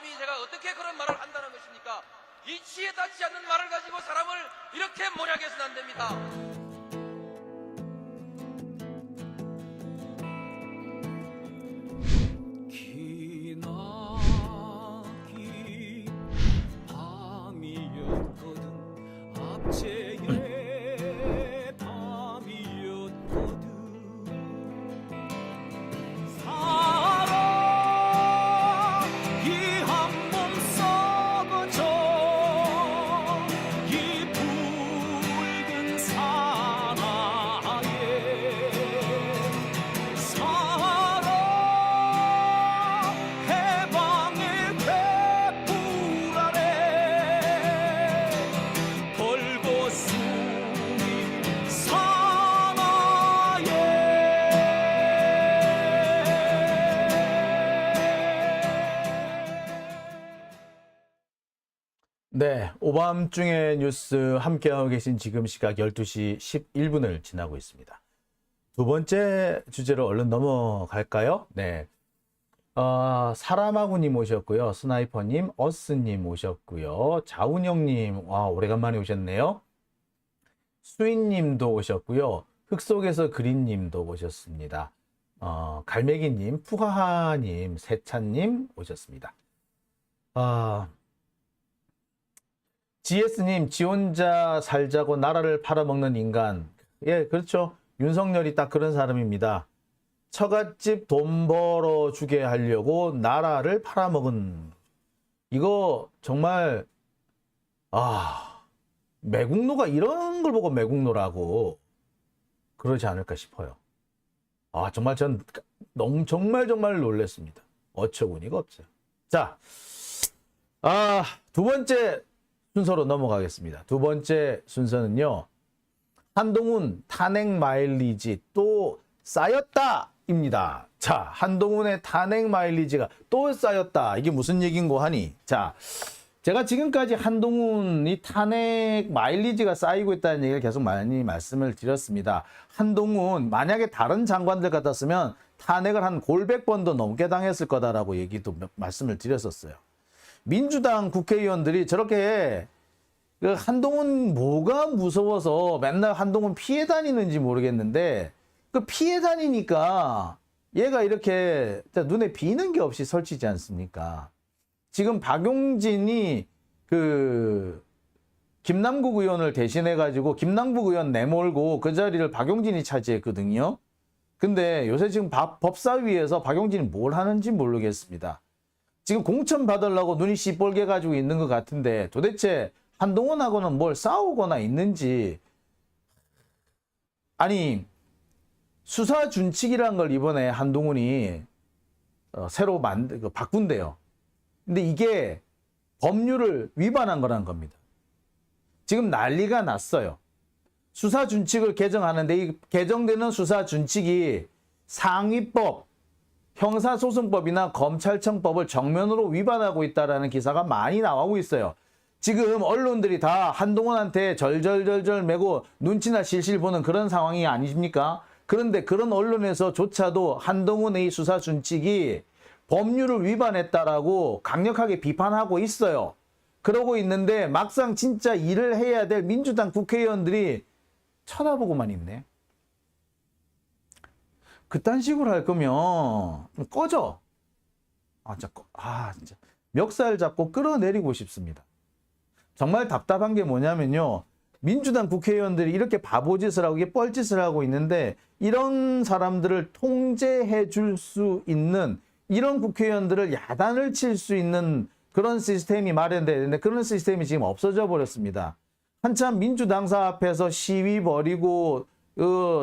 감히 제가 어떻게 그런 말을 한다는 것입니까? 이치에 닿지 않는 말을 가지고 사람을 이렇게 모략해서는 안 됩니다. 기나긴 밤이었거든 압제의 밤이었거든 사랑이 한 몸 썩어져 이 붉은 사나에 사랑 해방의 횃불 아래 벌거숭이 네, 오밤중의 뉴스 함께하고 계신 지금 시각 12시 11분을 지나고 있습니다. 두 번째 주제로 얼른 넘어갈까요? 네. 사람하고님 오셨고요. 스나이퍼님, 어스님 오셨고요. 자운영님, 와, 오래간만에 오셨네요. 수인님도 오셨고요. 흙속에서 그린님도 오셨습니다. 갈매기님, 푸하하님, 세찬님 오셨습니다. GS님, 지 혼자 살자고 나라를 팔아먹는 인간. 예, 그렇죠. 윤석열이 딱 그런 사람입니다. 처갓집 돈 벌어주게 하려고 나라를 팔아먹은. 이거 정말 매국노가 이런 걸 보고 매국노라고 그러지 않을까 싶어요. 정말 전 너무 정말 놀랐습니다. 어처구니가 없어요. 자, 두 번째 순서로 넘어가겠습니다. 두 번째 순서는요. 한동훈 탄핵 마일리지 또 쌓였다 입니다. 자, 한동훈의 탄핵 마일리지가 또 쌓였다. 이게 무슨 얘기인고 하니? 자, 제가 지금까지 한동훈이 탄핵 마일리지가 쌓이고 있다는 얘기를 계속 많이 말씀을 드렸습니다. 한동훈 만약에 다른 장관들 같았으면 탄핵을 한 골백 번도 넘게 당했을 거다라고 얘기도 말씀을 드렸었어요. 민주당 국회의원들이 저렇게 한동훈 뭐가 무서워서 맨날 한동훈 피해 다니는지 모르겠는데 그 피해 다니니까 얘가 이렇게 눈에 비는 게 없이 설치지 않습니까? 지금 박용진이 김남국 의원을 대신해 가지고 김남국 의원 내몰고 그 자리를 박용진이 차지했거든요. 근데 요새 지금 법사위에서 박용진이 뭘 하는지 모르겠습니다. 지금 공천 받으려고 눈이 시뻘게 가지고 있는 것 같은데 도대체 한동훈하고는 뭘 싸우거나 있는지. 아니, 수사 준칙이라는 걸 이번에 한동훈이 새로 바꾼대요. 근데 이게 법률을 위반한 거란 겁니다. 지금 난리가 났어요. 수사 준칙을 개정하는데 이 개정되는 수사 준칙이 상위법, 형사소송법이나 검찰청법을 정면으로 위반하고 있다는 기사가 많이 나오고 있어요. 지금 언론들이 다 한동훈한테 절절절절 매고 눈치나 실실 보는 그런 상황이 아니십니까? 그런데 그런 언론에서조차도 한동훈의 수사 준칙이 법률을 위반했다라고 강력하게 비판하고 있어요. 그러고 있는데 막상 진짜 일을 해야 될 민주당 국회의원들이 쳐다보고만 있네. 그딴 식으로 할 거면 꺼져. 진짜 멱살 잡고 끌어내리고 싶습니다. 정말 답답한 게 뭐냐면요. 민주당 국회의원들이 이렇게 바보짓을 하고 이게 뻘짓을 하고 있는데 이런 사람들을 통제해 줄 수 있는 이런 국회의원들을 야단을 칠 수 있는 그런 시스템이 마련돼야 되는데 그런 시스템이 지금 없어져 버렸습니다. 한참 민주당사 앞에서 시위 벌이고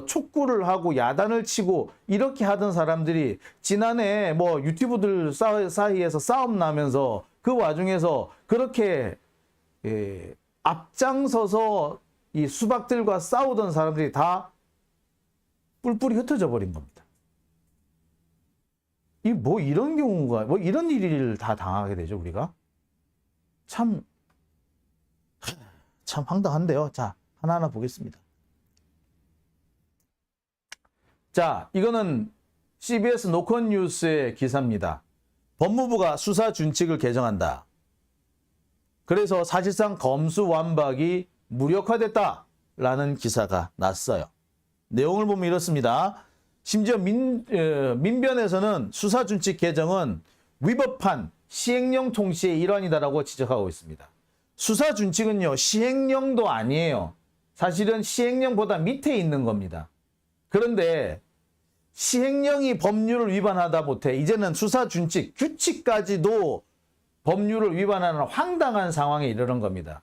촉구를 하고 야단을 치고 이렇게 하던 사람들이 지난해 뭐 유튜브들 사이에서 싸움 나면서 그 와중에서 그렇게 앞장서서 이 수박들과 싸우던 사람들이 다 뿔뿔이 흩어져 버린 겁니다. 이런 경우가 이런 일을 다 당하게 되죠, 우리가? 참 황당한데요. 자, 하나하나 보겠습니다. 자, 이거는 CBS 노컷 뉴스의 기사입니다. 법무부가 수사 준칙을 개정한다. 그래서 사실상 검수완박이 무력화됐다라는 기사가 났어요. 내용을 보면 이렇습니다. 심지어 민변에서는 수사 준칙 개정은 위법한 시행령 통치의 일환이다라고 지적하고 있습니다. 수사 준칙은요, 시행령도 아니에요. 사실은 시행령보다 밑에 있는 겁니다. 그런데 시행령이 법률을 위반하다 못해 이제는 수사 준칙, 규칙까지도 법률을 위반하는 황당한 상황에 이르는 겁니다.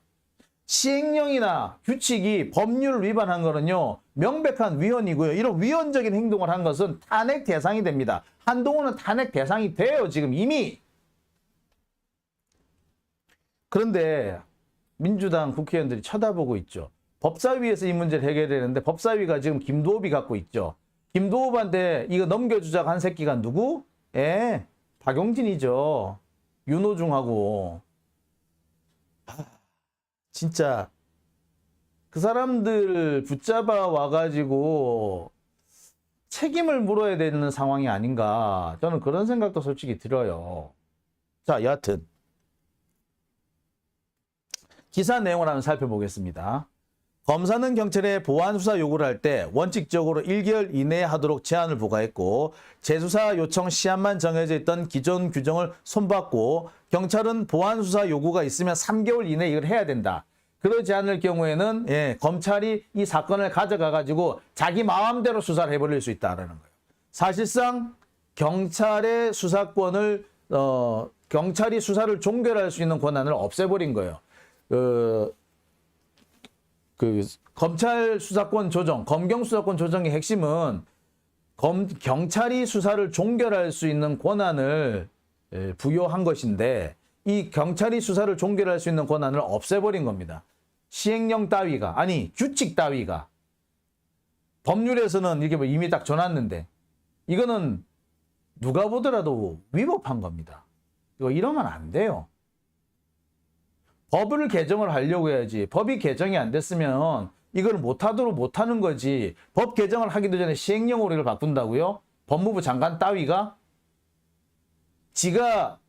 시행령이나 규칙이 법률을 위반한 거는요, 명백한 위헌이고요. 이런 위헌적인 행동을 한 것은 탄핵 대상이 됩니다. 한동훈은 탄핵 대상이 돼요, 지금 이미. 그런데 민주당 국회의원들이 쳐다보고 있죠. 법사위에서 이 문제를 해결되는데 법사위가 지금 김도읍이 갖고 있죠. 김도읍한테 이거 넘겨주자고 한 새끼가 누구? 박용진이죠. 윤호중하고. 진짜 그 사람들 붙잡아 와가지고 책임을 물어야 되는 상황이 아닌가. 저는 그런 생각도 솔직히 들어요. 자, 여하튼 기사 내용을 한번 살펴보겠습니다. 검사는 경찰에 보안 수사 요구를 할 때 원칙적으로 1개월 이내에 하도록 제한을 부과했고, 재수사 요청 시한만 정해져 있던 기존 규정을 손봤고, 경찰은 보안 수사 요구가 있으면 3개월 이내에 이걸 해야 된다. 그러지 않을 경우에는 검찰이 이 사건을 가져가 가지고 자기 마음대로 수사를 해버릴 수 있다라는 거예요. 사실상 경찰의 수사권을 경찰이 수사를 종결할 수 있는 권한을 없애버린 거예요. 검찰 수사권 조정, 검경 수사권 조정의 핵심은 경찰이 수사를 종결할 수 있는 권한을 부여한 것인데, 이 경찰이 수사를 종결할 수 있는 권한을 없애버린 겁니다. 시행령 따위가, 아니 규칙 따위가. 법률에서는 이게 뭐 이미 딱 줘놨는데 이거는 누가 보더라도 위법한 겁니다. 이거 이러면 안 돼요. 법을 개정을 하려고 해야지. 법이 개정이 안 됐으면 이걸 못하도록 못하는 거지. 법 개정을 하기도 전에 시행령으로 이걸 바꾼다고요? 법무부 장관 따위가? 그러니까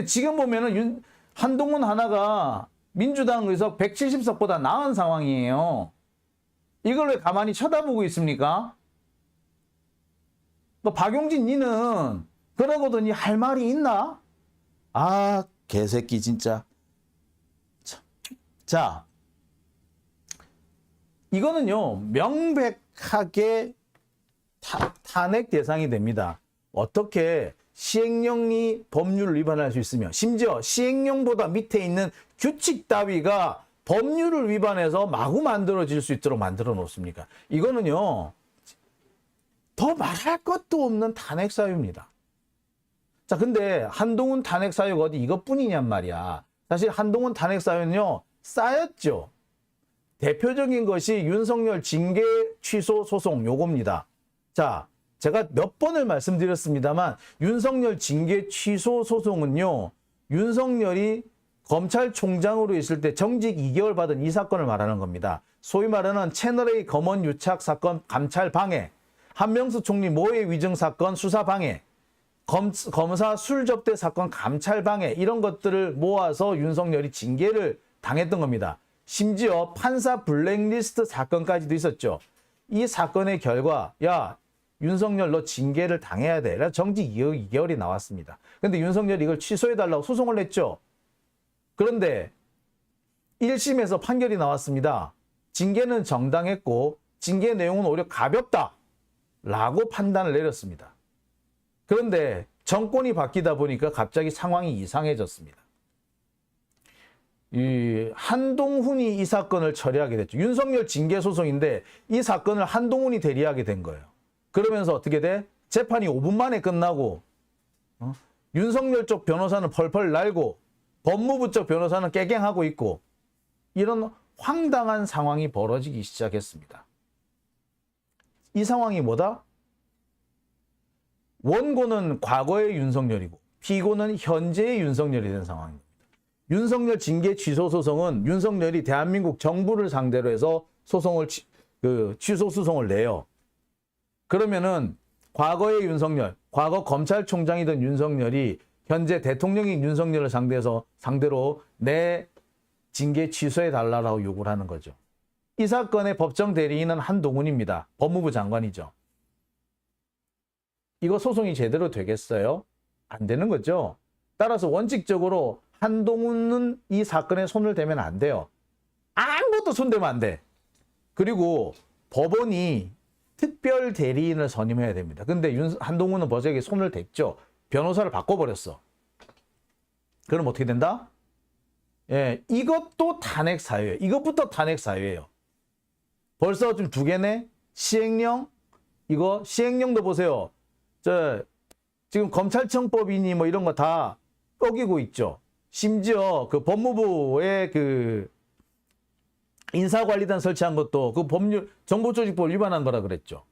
지금 보면은 한동훈 하나가 민주당 의석 170석보다 나은 상황이에요. 이걸 왜 가만히 쳐다보고 있습니까? 너 박용진 니는 그러고더니 할 말이 있나? 아, 개새끼 진짜. 자, 이거는요, 명백하게 탄핵 대상이 됩니다. 어떻게 시행령이 법률을 위반할 수 있으며, 심지어 시행령보다 밑에 있는 규칙 따위가 법률을 위반해서 마구 만들어질 수 있도록 만들어 놓습니까? 이거는요, 더 말할 것도 없는 탄핵 사유입니다. 자, 근데 한동훈 탄핵 사유가 어디 이것뿐이냔 말이야. 사실 한동훈 탄핵 사유는요, 쌓였죠. 대표적인 것이 윤석열 징계 취소 소송 요겁니다. 자, 제가 몇 번을 말씀드렸습니다만 윤석열 징계 취소 소송은요, 윤석열이 검찰총장으로 있을 때 정직 2개월 받은 이 사건을 말하는 겁니다. 소위 말하는 채널A 검언 유착 사건 감찰 방해, 한명수 총리 모해 위증 사건 수사 방해, 검사 술 접대 사건 감찰 방해, 이런 것들을 모아서 윤석열이 징계를 당했던 겁니다. 심지어 판사 블랙리스트 사건까지도 있었죠. 이 사건의 결과, 야, 윤석열 너 징계를 당해야 돼. 그래서 정직 2개월이 나왔습니다. 근데 윤석열이 이걸 취소해달라고 소송을 냈죠. 그런데 1심에서 판결이 나왔습니다. 징계는 정당했고 징계 내용은 오히려 가볍다 라고 판단을 내렸습니다. 그런데 정권이 바뀌다 보니까 갑자기 상황이 이상해졌습니다. 한동훈이 이 사건을 처리하게 됐죠. 윤석열 징계 소송인데 이 사건을 한동훈이 대리하게 된 거예요. 그러면서 어떻게 돼? 재판이 5분 만에 끝나고 윤석열 쪽 변호사는 펄펄 날고 법무부 쪽 변호사는 깨갱하고 있고, 이런 황당한 상황이 벌어지기 시작했습니다. 이 상황이 뭐다? 원고는 과거의 윤석열이고 피고는 현재의 윤석열이 된 상황입니다. 윤석열 징계 취소 소송은 윤석열이 대한민국 정부를 상대로 해서 취소 소송을 내요. 그러면은 과거의 윤석열, 과거 검찰총장이던 윤석열이 현재 대통령인 윤석열을 상대로 내 징계 취소해 달라고 요구를 하는 거죠. 이 사건의 법정 대리인은 한동훈입니다. 법무부 장관이죠. 이거 소송이 제대로 되겠어요? 안 되는 거죠. 따라서 원칙적으로 한동훈은 이 사건에 손을 대면 안 돼요. 아무것도 손대면 안 돼. 그리고 법원이 특별 대리인을 선임해야 됩니다. 근데 한동훈은 벌써 여기 손을 댔죠. 변호사를 바꿔버렸어. 그럼 어떻게 된다? 예, 이것도 탄핵 사유예요. 이것부터 탄핵 사유예요. 벌써 좀 두 개네? 시행령? 이거 시행령도 보세요. 지금 검찰청법이니 뭐 이런 거 다 어기고 있죠. 심지어 그 법무부의 그 인사관리단 설치한 것도 그 법률 정보조직법 위반한 거라 그랬죠.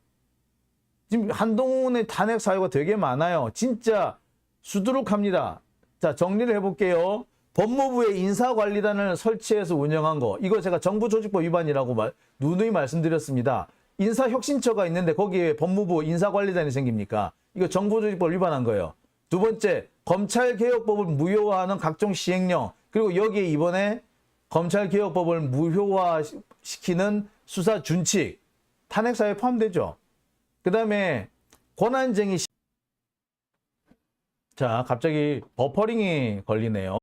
지금 한동훈의 탄핵 사유가 되게 많아요. 진짜 수두룩합니다. 자, 정리를 해볼게요. 법무부의 인사관리단을 설치해서 운영한 거, 이거 제가 정보조직법 위반이라고 누누이 말씀드렸습니다. 인사혁신처가 있는데 거기에 법무부 인사관리단이 생깁니까? 이거 정보조직법 위반한 거예요. 두 번째, 검찰개혁법을 무효화하는 각종 시행령, 그리고 여기에 이번에 검찰개혁법을 무효화시키는 수사준칙, 탄핵사유에 포함되죠. 그 다음에 권한쟁의 자, 갑자기 버퍼링이 걸리네요.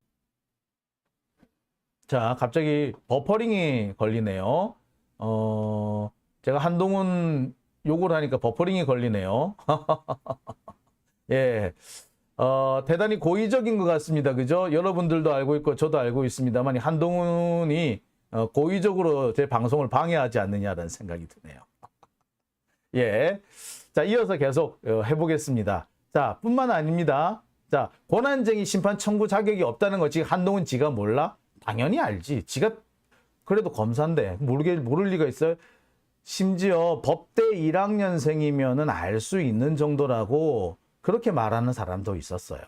제가 한동훈 욕을 하니까 버퍼링이 걸리네요. 예. 대단히 고의적인 것 같습니다. 그죠? 여러분들도 알고 있고 저도 알고 있습니다만 한동훈이 고의적으로 제 방송을 방해하지 않느냐라는 생각이 드네요. 예. 자, 이어서 계속 해보겠습니다. 자, 뿐만 아닙니다. 자, 권한쟁의 심판 청구 자격이 없다는 거 지금 한동훈 지가 몰라? 당연히 알지. 지가 그래도 검사인데 모를 리가 있어요? 심지어 법대 1학년생이면은 알 수 있는 정도라고 그렇게 말하는 사람도 있었어요.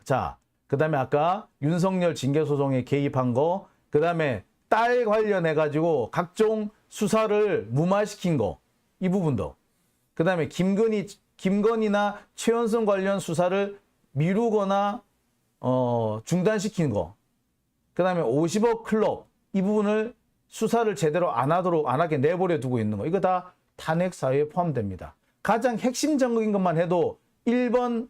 자, 그 다음에 아까 윤석열 징계소송에 개입한 거, 그 다음에 딸 관련해가지고 각종 수사를 무마시킨 거, 이 부분도. 그 다음에 김건희나 최현성 관련 수사를 미루거나 중단시킨 거. 그 다음에 50억 클럽, 이 부분을 수사를 제대로 안 하게 내버려 두고 있는 거. 이거 다 탄핵 사유에 포함됩니다. 가장 핵심적인 것만 해도 1번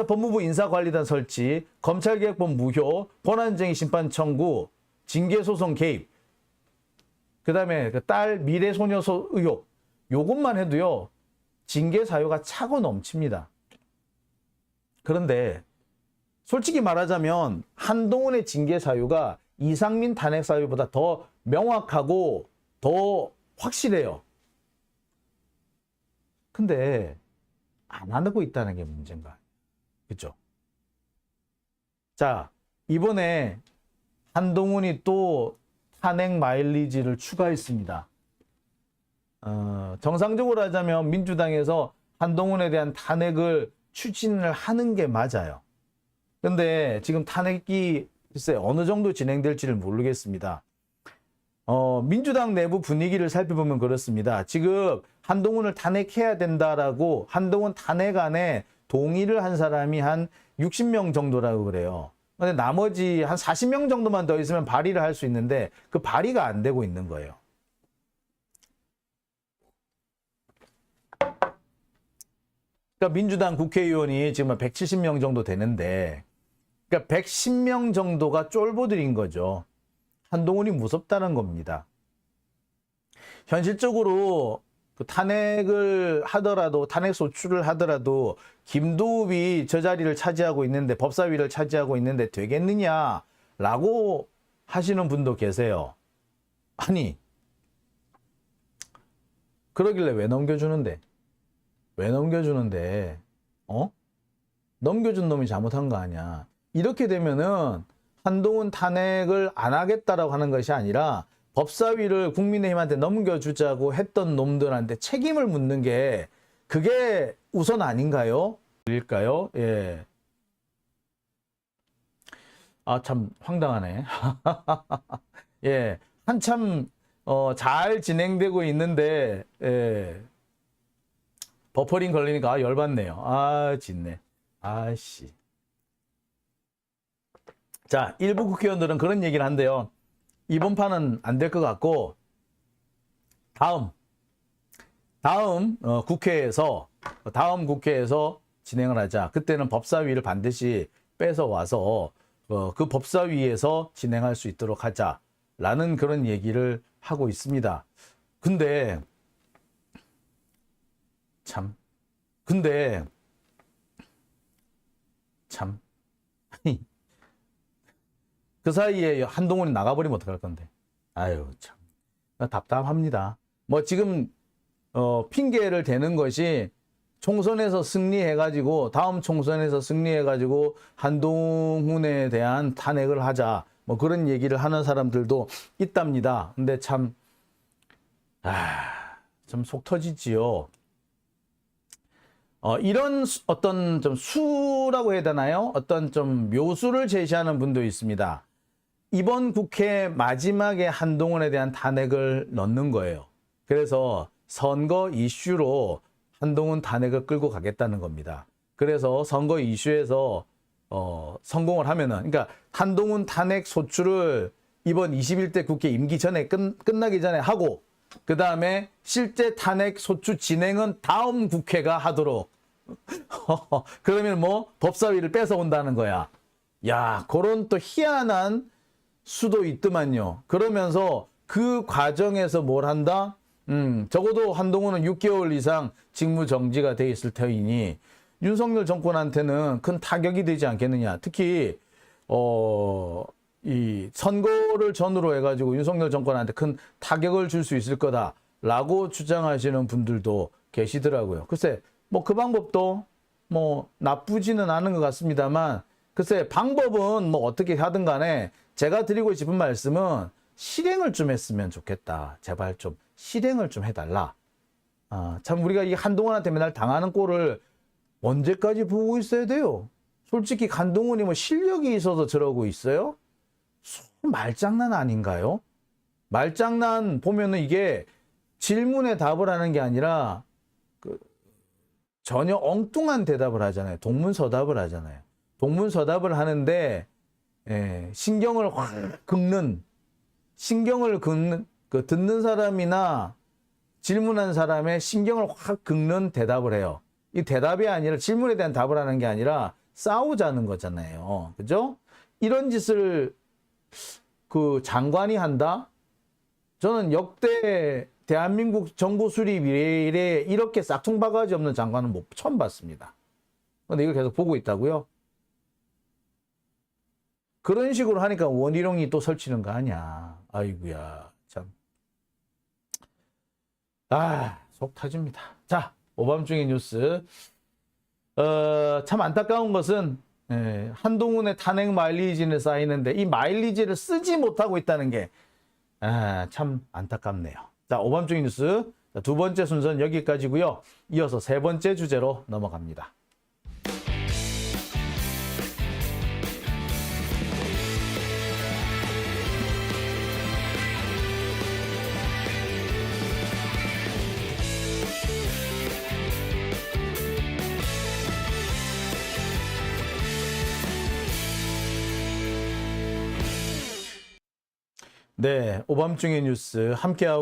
법무부 인사관리단 설치, 검찰개혁법 무효, 권한쟁의 심판 청구, 징계소송 개입, 그 다음에 그 딸 미래소녀소 의혹, 요것만 해도요, 징계 사유가 차고 넘칩니다. 그런데 솔직히 말하자면 한동훈의 징계 사유가 이상민 탄핵 사유보다 더 명확하고 더 확실해요. 근데 안 하고 있다는 게 문제인가? 그죠? 자, 이번에 한동훈이 또 탄핵 마일리지를 추가했습니다. 정상적으로 하자면 민주당에서 한동훈에 대한 탄핵을 추진을 하는 게 맞아요. 근데 지금 탄핵이 글쎄 어느 정도 진행될지를 모르겠습니다. 민주당 내부 분위기를 살펴보면 그렇습니다. 지금 한동훈을 탄핵해야 된다라고 한동훈 탄핵안에 동의를 한 사람이 한 60명 정도라고 그래요. 근데 나머지 한 40명 정도만 더 있으면 발의를 할 수 있는데 그 발의가 안 되고 있는 거예요. 그러니까 민주당 국회의원이 지금 170명 정도 되는데, 그러니까 110명 정도가 쫄보들인 거죠. 한동훈이 무섭다는 겁니다. 현실적으로 그 탄핵을 하더라도, 탄핵 소추를 하더라도 김도읍이 저 자리를 차지하고 있는데, 법사위를 차지하고 있는데 되겠느냐라고 하시는 분도 계세요. 아니, 그러길래 왜 넘겨주는데? 넘겨준 놈이 잘못한 거 아니야. 이렇게 되면은 한동훈 탄핵을 안 하겠다라고 하는 것이 아니라 법사위를 국민의힘한테 넘겨주자고 했던 놈들한테 책임을 묻는 게 그게 우선 아닌가요? 일까요? 예. 아, 참 황당하네. 예. 한참 잘 진행되고 있는데 예. 버퍼링 걸리니까 열받네요. 아, 짖네. 아씨. 자, 일부 국회의원들은 그런 얘기를 한대요. 이번 판은 안 될 것 같고 다음 국회에서 진행을 하자. 그때는 법사위를 반드시 뺏어와서 그 법사위에서 진행할 수 있도록 하자라는 그런 얘기를 하고 있습니다. 근데 참 그 사이에 한동훈이 나가버리면 어떡할 건데. 아유, 참. 답답합니다. 뭐 지금, 핑계를 대는 것이 총선에서 승리해가지고, 다음 총선에서 승리해가지고 한동훈에 대한 탄핵을 하자. 뭐 그런 얘기를 하는 사람들도 있답니다. 근데 참, 좀 속 터지지요. 이런 어떤 좀 수라고 해야 되나요? 어떤 좀 묘수를 제시하는 분도 있습니다. 이번 국회 마지막에 한동훈에 대한 탄핵을 넣는 거예요. 그래서 선거 이슈로 한동훈 탄핵을 끌고 가겠다는 겁니다. 그래서 선거 이슈에서 성공을 하면은, 그러니까 한동훈 탄핵 소추를 이번 21대 국회 임기 전에 끝나기 전에 하고, 그 다음에 실제 탄핵 소추 진행은 다음 국회가 하도록. 그러면 뭐 법사위를 뺏어온다는 거야. 야, 그런 또 희한한 수도 있더만요. 그러면서 그 과정에서 뭘 한다? 적어도 한동훈은 6개월 이상 직무 정지가 돼 있을 터이니 윤석열 정권한테는 큰 타격이 되지 않겠느냐. 특히 이 선거를 전후로 해가지고 윤석열 정권한테 큰 타격을 줄 수 있을 거다라고 주장하시는 분들도 계시더라고요. 글쎄, 뭐 그 방법도 뭐 나쁘지는 않은 것 같습니다만, 글쎄 방법은 뭐 어떻게 하든 간에 제가 드리고 싶은 말씀은 실행을 좀 했으면 좋겠다. 제발 좀 실행을 좀 해달라. 참 우리가 이 한동훈한테 맨날 당하는 꼴을 언제까지 보고 있어야 돼요? 솔직히 한동훈이 뭐 실력이 있어서 저러고 있어요? 말장난 아닌가요? 말장난 보면은 이게 질문에 답을 하는 게 아니라 전혀 엉뚱한 대답을 하잖아요. 동문서답을 하잖아요. 동문서답을 하는데 신경을 확 긁는, 그 듣는 사람이나 질문한 사람의 신경을 확 긁는 대답을 해요. 이 대답이 아니라, 질문에 대한 답을 하는 게 아니라 싸우자는 거잖아요. 그죠? 이런 짓을 그 장관이 한다? 저는 역대 대한민국 정부 수립 이래 이렇게 싹퉁바가지 없는 장관은 처음 봤습니다. 근데 이걸 계속 보고 있다고요? 그런 식으로 하니까 원희룡이 또 설치는 거 아니야. 아이고야, 참. 속 터집니다. 자, 오밤중의 뉴스. 참 안타까운 것은 한동훈의 탄핵 마일리지는 쌓이는데 이 마일리지를 쓰지 못하고 있다는 게 참 안타깝네요. 자, 오밤중의 뉴스 두 번째 순서는 여기까지고요. 이어서 세 번째 주제로 넘어갑니다. 네, 오밤중의 뉴스 함께하고